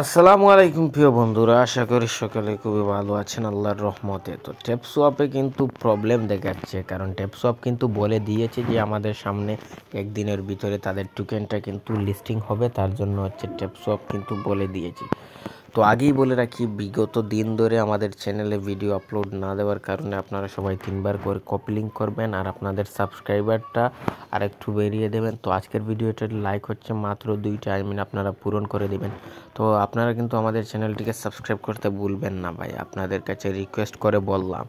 আসসালামু আলাইকুম প্রিয় বন্ধুরা, আশা করি সকলে খুবই ভালো আছেন আল্লাহর রহমতে। তো ট্যাপসোয়াপে কিন্তু প্রবলেম দেখাচ্ছে, কারণ ট্যাপসোয়াপ কিন্তু বলে দিয়েছে যে আমাদের সামনে একদিনের ভিতরে তাদের টোকেনটা কিন্তু লিস্টিং হবে, তার জন্য ট্যাপসোয়াপ কিন্তু বলে দিয়েছে। তো আগেই বলে রাখি, বিগত দিন ধরে আমাদের চ্যানেলে ভিডিও আপলোড না দেওয়ার কারণে আপনারা সবাই 3বার করে কপি লিঙ্ক করবেন আর আপনাদের সাবস্ক্রাইবারটা আরেকটু বেরিয়ে দেবেন। তো আজকের ভিডিওটার লাইক হচ্ছে মাত্র 2টা, আপনারা পূরণ করে দেবেন। তো আপনারা কিন্তু আমাদের চ্যানেলটিকে সাবস্ক্রাইব করতে ভুলবেন না ভাই, আপনাদের কাছে রিকোয়েস্ট করে বললাম।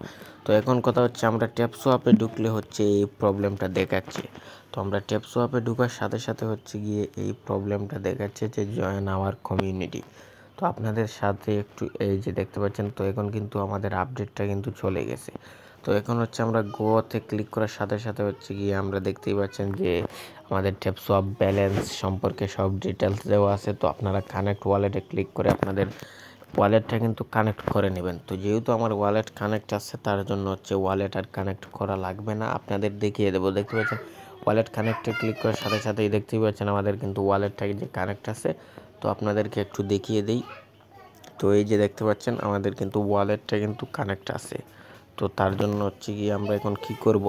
তো এখন কথা হচ্ছে, আমরা ট্যাপসোয়াপে ঢুকলে এই প্রবলেমটা দেখাচ্ছে। তো আমরা ট্যাপসোয়াপে ঢোকার সাথে সাথে গিয়ে এই প্রবলেমটা দেখাচ্ছে যে জয়েন আওয়ার কমিউনিটি। তো আপনাদের সাথে একটু এই যে দেখতে পাচ্ছেন, তো এখন কিন্তু আমাদের আপডেটটা কিন্তু চলে গেছে। তো এখন আমরা গোতে ক্লিক করার সাথে সাথে গিয়ে আমরা দেখতেই পাচ্ছেন যে আমাদের ট্যাপসোয়াপ ব্যালেন্স সম্পর্কে সব ডিটেলস দেওয়া আছে। তো আপনারা কানেক্ট ওয়ালেটে ক্লিক করে আপনাদের ওয়ালেটটা কিন্তু কানেক্ট করে নেবেন। তো যেহেতু আমার ওয়ালেট কানেক্ট আছে, তার জন্য ওয়ালেট আর কানেক্ট করা লাগবে না, আপনাদের দেখিয়ে দেবো। দেখতে পাচ্ছেন ওয়ালেট কানেক্টে ক্লিক করার সাথে সাথেই দেখতেই পাচ্ছেন আমাদের কিন্তু ওয়ালেটটা যে কানেক্ট আছে। তো আপনাদেরকে একটু দেখিয়ে দিই। তো এই যে দেখতে পাচ্ছেন আমাদের কিন্তু ওয়ালেটটা কিন্তু কানেক্ট আছে। তো তার জন্য গিয়ে আমরা এখন কি করব।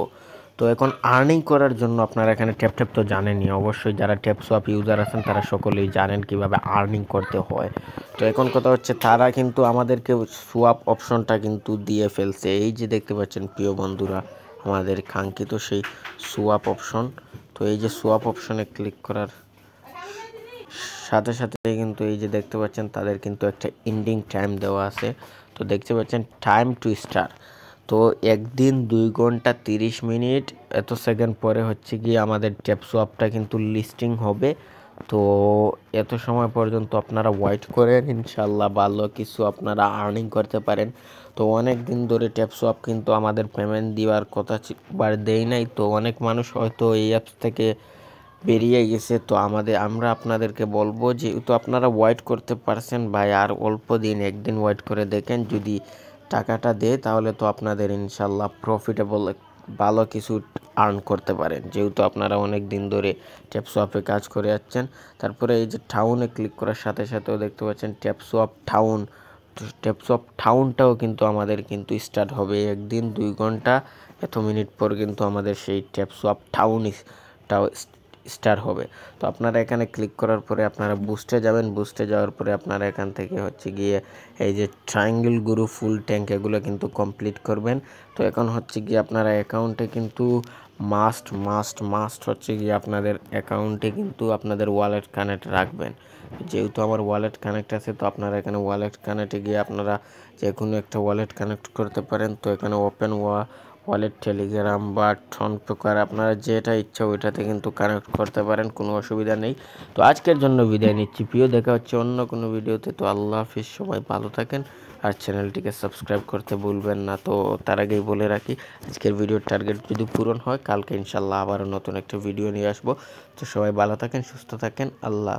তো এখন আর্নিং করার জন্য আপনারা এখানে ট্যাপ তো জানেনই, অবশ্যই যারা ট্যাপসোয়াপ ইউজার আছেন তারা সকলেই জানেন কিভাবে আর্নিং করতে হয়। তো এখন কথা হচ্ছে, তারা কিন্তু আমাদেরকে সোয়াপ অপশনটা কিন্তু দিয়ে ফেলছে। এই যে দেখতে পাচ্ছেন প্রিয় বন্ধুরা, আমাদের কাঙ্ক্ষিত সেই সোয়াপ অপশন। তো এই যে সোয়াপ অপশনে ক্লিক করার সাথে সাথে কিন্তু এই যে দেখতে পাচ্ছেন তাদের কিন্তু একটা এন্ডিং টাইম দেওয়া আছে। তো দেখতে পাচ্ছেন টাইম টু স্টার। তো একদিন 2 ঘন্টা 30 মিনিট এত সেকেন্ড পরে গিয়ে আমাদের ট্যাপসোয়াপটা কিন্তু লিস্টিং হবে। তো এত সময় পর্যন্ত আপনারা ওয়েট করেন, ইনশাল্লাহ ভালো কিছু আপনারা আর্নিং করতে পারেন। তো অনেক দিন ধরে ট্যাপসোয়াপ কিন্তু আমাদের পেমেন্ট দেওয়ার কথা দেয় নাই। তো অনেক মানুষ হয়তো এই অ্যাপস থেকে বেরিয়ে গেছে। তো আমরা আপনাদেরকে বলবো, যেহেতু আপনারা ওয়েট করতে পারছেন ভাই, আর অল্প দিন, একদিন ওয়েট করে দেখেন, যদি টাকাটা দেয় তাহলে তো আপনাদের ইনশাল্লাহ প্রফিটেবল ভালো কিছু আর্ন করতে পারেন, যেহেতু আপনারা অনেক দিন ধরে ট্যাপসোয়াপে কাজ করে যাচ্ছেন। তারপরে এই যে টাউনে ক্লিক করার সাথে সাথেও দেখতে পাচ্ছেন ট্যাপসোয়াপ টাউন। ট্যাপসোয়াপ টাউনটাও কিন্তু আমাদের কিন্তু স্টার্ট হবে একদিন 2 ঘন্টা এত মিনিট পর কিন্তু আমাদের সেই ট্যাপসোয়াপ টাউনটাও স্টার্ট হবে। তো আপনারা এখানে ক্লিক করার পরে আপনারা বুস্টে যাবেন, বুস্টে যাওয়ার পরে আপনারা এখান থেকে গিয়ে এই যে ট্রায়াঙ্গেল গুরু ফুল ট্যাঙ্ক এগুলো কিন্তু কমপ্লিট করবেন। তো এখন গিয়ে আপনারা অ্যাকাউন্টে কিন্তু মাস্ট মাস্ট মাস্ট গিয়ে আপনাদের অ্যাকাউন্টে কিন্তু আপনাদের ওয়ালেট কানেক্ট রাখবেন। যেহেতু আমার ওয়ালেট কানেক্ট আছে, তো আপনারা এখানে ওয়ালেট কানেক্টে গিয়ে আপনারা যে কোনো একটা ওয়ালেট কানেক্ট করতে পারেন। তো এখানে ওপেন ওয়ালেট, টেলিগ্রাম বা ফোনপে, আপনারা যেটা ইচ্ছা ওইটাতে কিন্তু কানেক্ট করতে পারেন, কোনো অসুবিধা নেই। তো আজকের জন্য বিদায় নিচ্ছি প্রিয়, দেখা হচ্ছে অন্য কোনো ভিডিওতে। তো আল্লাহ হাফিজ, সবাই ভালো থাকেন আর চ্যানেলটিকে সাবস্ক্রাইব করতে ভুলবেন না। তো তার আগেই বলে রাখি, আজকের ভিডিওর টার্গেট যদি পূরণ হয়, কালকে ইনশাল্লাহ আবারও নতুন একটা ভিডিও নিয়ে আসবো। তো সবাই ভালো থাকেন, সুস্থ থাকেন, আল্লাহ।